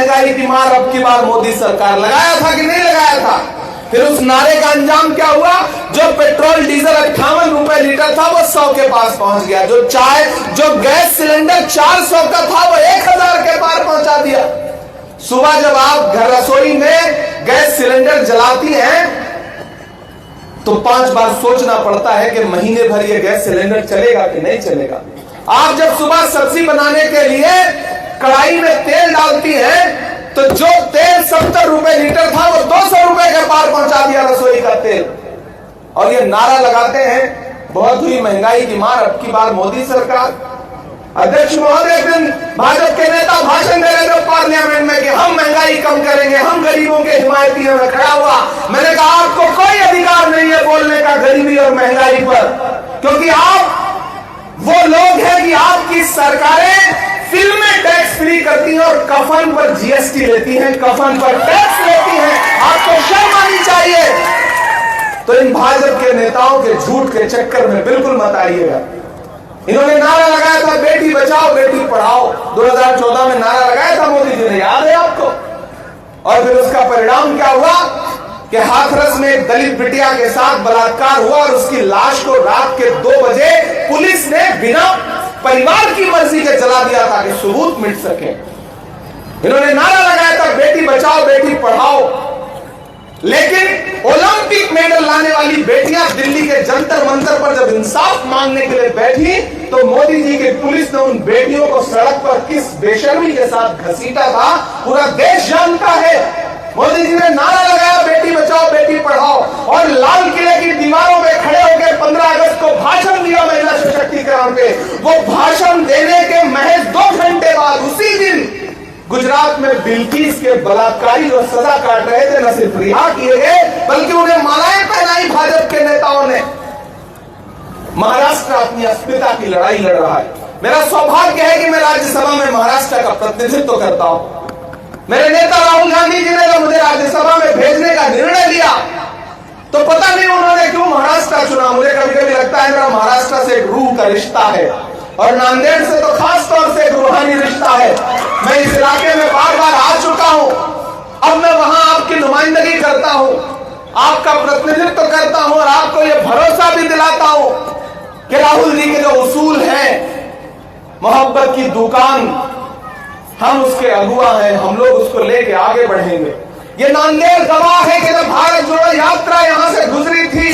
महंगाई की मार अब की बार मोदी सरकार लगाया था कि नहीं लगाया था? फिर उस नारे का अंजाम क्या हुआ? जो पेट्रोल डीजल 58 रुपए लीटर था वो 100 के पास पहुंच गया। जो गैस सिलेंडर 400 का था वो 1000 के पार पहुंचा दिया। सुबह जब आप घर रसोई में गैस सिलेंडर जलाती हैं तो 5 बार सोचना पड़ता है कि महीने भर ये गैस सिलेंडर चलेगा कि नहीं चलेगा। आप जब सुबह सब्जी बनाने के लिए कढ़ाई में तेल डालती हैं तो जो तेल 70 रुपए लीटर था वो 200 रुपए के पार पहुंचा दिया रसोई का तेल। और ये नारा लगाते हैं बहुत हुई महंगाई की मार अब की बार मोदी सरकार। अध्यक्ष महोदय, एक दिन भाजपा के नेता भाषण दे रहे थे पार्लियामेंट में कि हम महंगाई कम करेंगे, हम गरीबों के हिमायतियों में खड़ा हुआ। मैंने कहा आपको कोई अधिकार नहीं है बोलने का गरीबी और महंगाई पर, क्योंकि आप वो लोग हैं कि आपकी सरकारें फिल्में टैक्स फ्री करती हैं और कफन पर जीएसटी लेती हैं, कफन पर टैक्स लेती हैं। आपको शर्म आनी चाहिए। तो इन भाजपा के नेताओं के झूठ के चक्कर में बिल्कुल मत आइएगा। इन्होंने नारा लगाया था बेटी बचाओ बेटी पढ़ाओ, 2014 में नारा लगाया था मोदी जी ने, याद है आपको? और फिर उसका परिणाम क्या हुआ कि हाथरस में एक दलित बिटिया के साथ बलात्कार हुआ और उसकी लाश को रात के 2 बजे पुलिस ने बिना परिवार की मर्जी के जला दिया ताकि सबूत मिट सके। इन्होंने नारा लगाया था बेटी बचाओ बेटी पढ़ाओ, लेकिन ओलंपिक मेडल लाने वाली बेटियां दिल्ली के जंतर मंतर पर जब इंसाफ मांगने के लिए बैठी तो मोदी जी की पुलिस ने उन बेटियों को सड़क पर किस बेशर्मी के साथ घसीटा था पूरा देश जानता है। मोदी जी ने नारा लगाया बेटी बचाओ बेटी पढ़ाओ और लाल किले की दीवारों में खड़े होकर 15 अगस्त को भाषण दिया महिला सशक्तिकरण पे। वो भाषण देने के महज 2 घंटे बाद उसी दिन गुजरात में बिल्किस के बलात्कारी जो सजा काट रहे थे न सिर्फ रिहा किए गए बल्कि उन्हें मालाएं पहनाई भाजपा के नेताओं ने। महाराष्ट्र अपनी अस्मिता की लड़ाई लड़ रहा है। मेरा सौभाग्य है कि मैं राज्यसभा में महाराष्ट्र का प्रतिनिधित्व करता हूं। मेरे नेता राहुल गांधी जी ने जब मुझे राज्यसभा में भेजने का निर्णय लिया तो पता नहीं उन्होंने क्यों महाराष्ट्र चुना। मुझे कभी कभी लगता है मेरा महाराष्ट्र से एक रूह का रिश्ता है और नांदेड़ से तो खास तौर से एक रूहानी रिश्ता है। मैं इस इलाके में बार बार आ चुका हूं। अब मैं वहां आपकी नुमाइंदगी करता हूं, आपका प्रतिनिधित्व करता हूं और आपको यह भरोसा भी दिलाता हूं कि राहुल जी के जो उसूल हैं, मोहब्बत की दुकान, हम उसके अगुआ हैं, हम लोग उसको लेके आगे बढ़ेंगे। ये नांदेड़ गवाह है कि जब भारत जोड़ो यात्रा यहां से गुजरी थी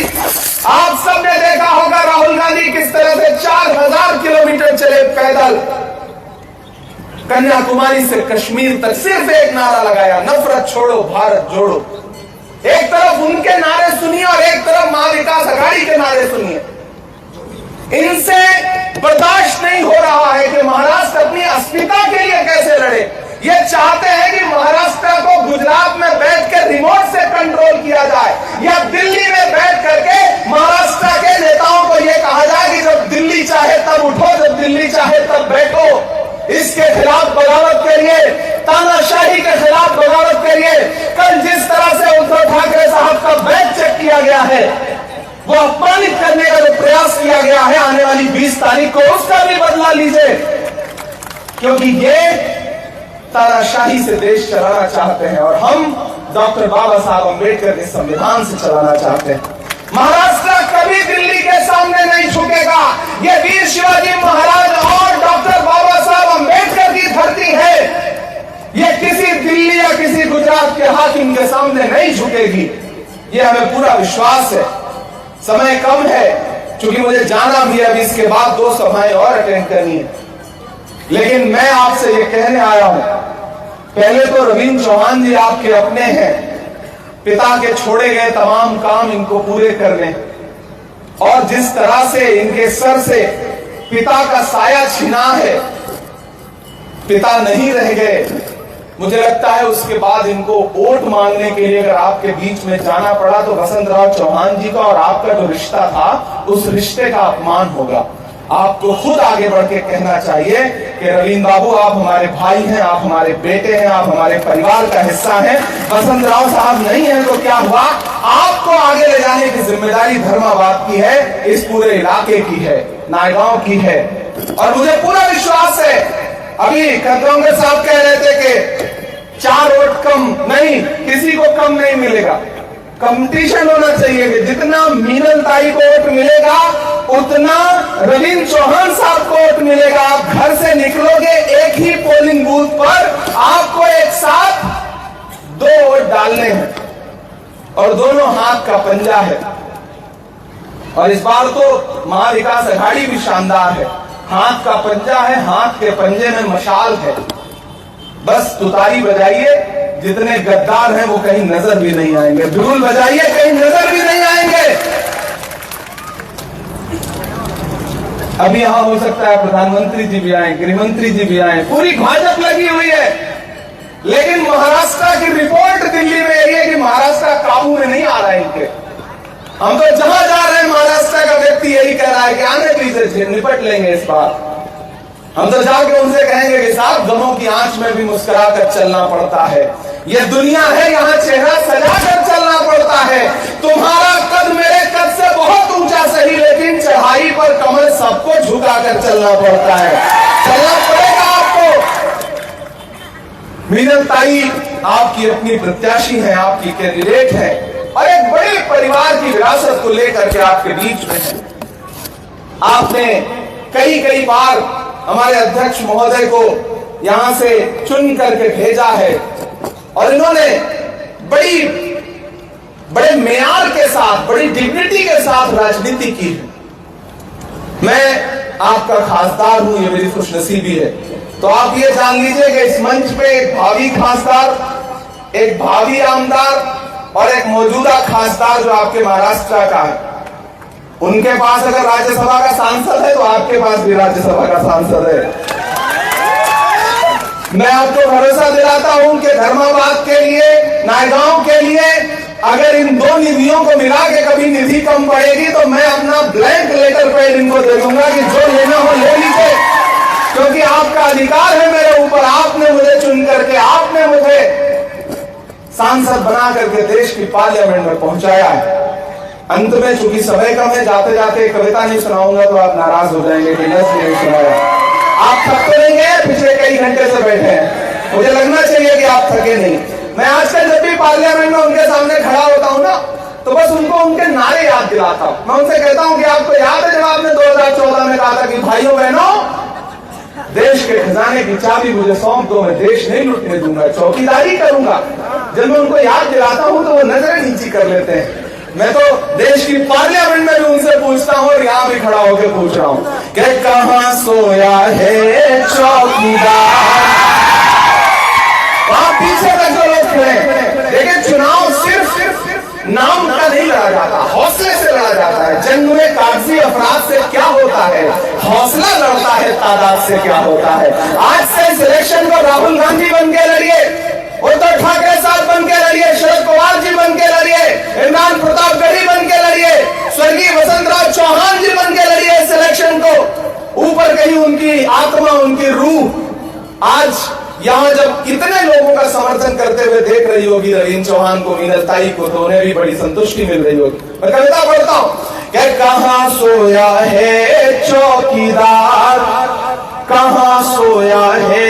आप सबने देखा होगा राहुल गांधी किस तरह से 4000 किलोमीटर चले पैदल कन्याकुमारी से कश्मीर तक, सिर्फ एक नारा लगाया, नफरत छोड़ो भारत जोड़ो। एक तरफ उनके नारे सुनिए और एक तरफ महाविकास अघाड़ी के नारे सुनिए। इनसे बर्दाश्त नहीं हो रहा है कि महाराष्ट्र अपनी अस्मिता के लिए कैसे लड़े। ये चाहते हैं कि महाराष्ट्र को गुजरात में बैठकर रिमोट से कंट्रोल किया जाए या दिल्ली में बैठ करके महाराष्ट्र के नेताओं को यह कहा जाए कि जब दिल्ली चाहे तब उठो, जब दिल्ली चाहे तब बैठो। इसके खिलाफ बगावत करिए, तानाशाही के खिलाफ बगावत करिए। कल जिस तरह से उद्धव ठाकरे साहब का बैग चेक किया गया है, वो अपमानित करने का जो प्रयास किया गया है आने वाली 20 तारीख को, उसका भी बदला लीजिए, क्योंकि ये तानाशाही से देश चलाना चाहते हैं और हम डॉक्टर बाबा साहब अम्बेडकर के संविधान से चलाना चाहते हैं। महाराष्ट्र कभी दिल्ली के सामने नहीं झुकेगा। ये वीर शिवाजी महाराज और डॉक्टर बाबा साहब अम्बेडकर की धरती है। ये किसी दिल्ली या किसी गुजरात के हाकिम के सामने नहीं झुकेगी, ये हमें पूरा विश्वास है। समय कम है क्योंकि मुझे जाना भी है, अभी इसके बाद 2 सभाएं और अटेंड करनी है, लेकिन मैं आपसे ये कहने आया हूं, पहले तो रविंद्र चौहान जी आपके अपने हैं, पिता के छोड़े गए तमाम काम इनको पूरे करने, और जिस तरह से इनके सर से पिता का साया छिना है, पिता नहीं रह गए, मुझे लगता है उसके बाद इनको वोट मांगने के लिए अगर आपके बीच में जाना पड़ा तो वसंतराव चौहान जी का और आपका जो रिश्ता था उस रिश्ते का अपमान होगा। आपको खुद आगे बढ़ के कहना चाहिए कि रविंद्र बाबू आप हमारे भाई हैं, आप हमारे बेटे हैं, आप हमारे परिवार का हिस्सा हैं। वसंतराव साहब नहीं है तो क्या हुआ, आपको आगे ले जाने की जिम्मेदारी धर्माबाद की है, इस पूरे इलाके की है, नायगांव की है। और मुझे पूरा विश्वास है, अभी कांग्रेस साहब कह रहे थे कि किसी को कम नहीं मिलेगा। कंपटीशन होना चाहिए कि जितना मीनल ताई को वोट मिलेगा उतना रविंद्र चौहान साहब को वोट मिलेगा। आप घर से निकलोगे एक ही पोलिंग बूथ पर आपको एक साथ 2 वोट डालने हैं और दोनों हाथ का पंजा है। और इस बार तो महाविकास अघाड़ी भी शानदार है। हाथ का पंजा है, हाथ के पंजे में मशाल है। बस तुतारी बजाइए, जितने गद्दार हैं वो कहीं नजर भी नहीं आएंगे। बिगुल बजाइए, कहीं नजर भी नहीं आएंगे। अभी यहां हो सकता है प्रधानमंत्री जी भी आए, गृहमंत्री जी भी आए, पूरी भाजपा लगी हुई है। लेकिन महाराष्ट्र की रिपोर्ट दिल्ली में यही है कि महाराष्ट्र काबू में नहीं आ रहा है इनके। हम तो जहां जा रहे हैं महाराष्ट्र का व्यक्ति यही कह रहा है कि आने दीजिए, निपट लेंगे इस बार। हम तो जाके उनसे कहेंगे कि साहब गमों की आंच में भी मुस्कुरा कर चलना पड़ता है। ये दुनिया है, यहाँ चेहरा सजा कर चलना पड़ता है। तुम्हारा कद मेरे कद से बहुत ऊंचा सही, लेकिन चढ़ाई पर कमर सबको झुका कर चलना पड़ता है। चलना पड़ेगा आपको। मीनल ताई आपकी अपनी प्रत्याशी है, आपकी कैंडिडेट है और एक बड़े परिवार की विरासत को लेकर के आपके बीच में है। आपने कई बार हमारे अध्यक्ष महोदय को यहां से चुन करके भेजा है और इन्होंने बड़े मेयार के साथ, बड़ी डिग्निटी के साथ राजनीति की है। मैं आपका खासदार हूं, ये मेरी खुशनसीबी है। तो आप ये जान लीजिए कि इस मंच पे एक भावी खासदार, एक भावी आमदार और एक मौजूदा खासदार जो आपके महाराष्ट्र का है, उनके पास अगर राज्यसभा का सांसद है तो आपके पास भी राज्यसभा का सांसद है। मैं आपको भरोसा दिलाता हूं कि धर्माबाद के लिए, नायगांव के लिए अगर इन 2 निधियों को मिला के कभी निधि कम पड़ेगी तो मैं अपना ब्लैंक लेटर पैड इनको दे दूंगा कि जो लेना हो ले लीजिए, क्योंकि आपका अधिकार है मेरे ऊपर। आपने मुझे चुन करके, आपने मुझे सांसद बना करके देश की पार्लियामेंट में पहुंचाया है। अंत में चूंकि समय कम है, जाते जाते कविता नहीं सुनाऊंगा तो आप नाराज हो जाएंगे कि नस नहीं सुनाया। आप थक तो नहीं गए, पिछले कई घंटे से बैठे हैं, मुझे लगना चाहिए कि आप थके नहीं। मैं आजकल जब भी पार्लियामेंट में उनके सामने खड़ा होता हूं ना, तो बस उनको उनके नारे याद दिलाता हूं। मैं उनसे कहता हूं कि आपको याद है जब आपने 2014 में कहा था कि भाइयों बहनों, देश के खजाने की चाबी मुझे सौंप दो, मैं देश नहीं लुटने दूंगा, चौकीदारी करूंगा। जब मैं उनको याद दिलाता हूं तो वो नजरें नीची कर लेते हैं। मैं तो देश की पार्लियामेंट में भी उनसे पूछता हूं और यहां भी खड़ा होकर पूछ रहा हूं कि कहां सोया है चौकीदार। वहां पीछे तक जो लोग खड़े, देखिए चुनाव सिर्फ नाम का नहीं लड़ा जाता, हौसले से लड़ा जाता है। जंग में कागजी अफराद से क्या होता है, हौसला लड़ता है तादाद से क्या होता है। आज से सिलेक्शन को राहुल गांधी बन के लड़िए, उद्धव ठाकरे साहब बन के लड़िए, शरद पवार जी बन के लड़िए, इमरान प्रतापगढ़ी बन के लड़िए, स्वर्गीय वसंतराव चौहान जी बन के लड़िए सिलेक्शन को। ऊपर कहीं उनकी आत्मा, उनकी रूह आज यहां जब इतने लोगों का समर्थन करते हुए देख रही होगी रविंद्र चौहान को, मीनल ताई को, तो उन्हें भी बड़ी संतुष्टि मिल रही होगी। मैं कविता पढ़ता हूं कि कहां सोया है चौकीदार, कहां सोया है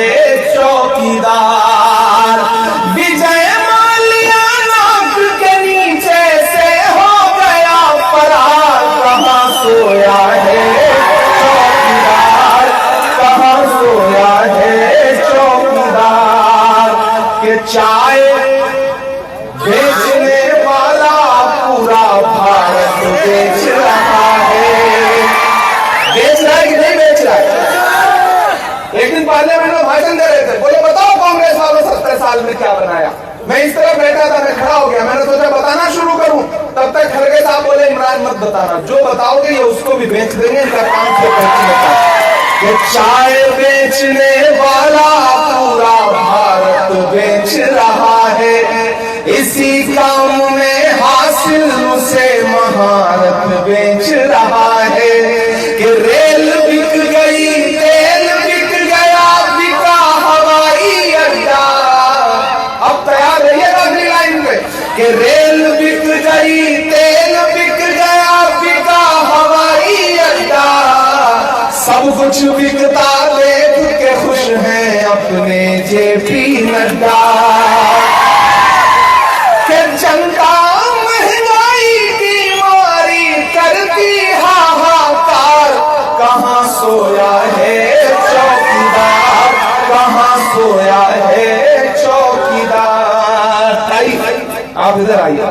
चौकीदार, विजय माल्या नाक के नीचे से हो गया फरार। कहां सोया है चौकीदार, कहां सोया है चौकीदार, के चाय बेचने वाला पूरा भारत बेच रहा है। बेच रहा है कि नहीं बेच रहा है? एक दिन पार्लियामेंट में भाषण दे रहे थे, बोले बताओ कांग्रेस वालों 70 साल में क्या बनाया। मैं इस तरह बैठा था, मैं खड़ा हो गया, मैंने सोचा बताना शुरू करूं, तब तक खड़गे साहब बोले इमरान मत बताना, जो बताओगे ये उसको भी बेच देंगे, इनका काम बेचने का। ये चाय बेचने वाला पूरा भारत बेच रहा है, इसी काम में हासिल उसे महारत बेच रहा है। कि रेल बिक गई, तेल बिक गया, बिका हवाई अड्डा। अब तैयार रहिएगा अगली लाइन पे कि रेल बिक गई, तेल बिक गया, बिका हवाई अड्डा। सब कुछ बिकता देख के खुश हैं अपने जेपी नड्डा। आप इधर आइए,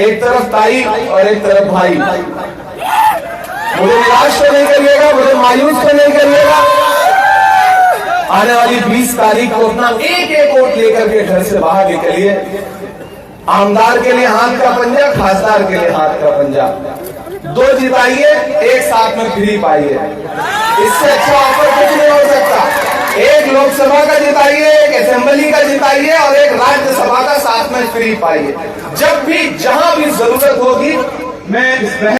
एक तरफ ताई और एक तरफ भाई। मुझे निराश तो नहीं करिएगा, मुझे मायूस तो नहीं करिएगा। आने वाली 20 तारीख को अपना एक एक वोट लेकर के घर से बाहर निकलिए। आमदार के लिए हाथ का पंजा, खासदार के लिए हाथ का पंजा, दो जिताइए, एक साथ में फ्री पाइए। इससे अच्छा ऑफर कुछ नहीं हो सकता। एक लोकसभा का जिताइए, एक असेंबली का जिताइए और एक राज्यसभा का साथ में फ्री पाइए। जब भी जहां भी जरूरत होगी मैं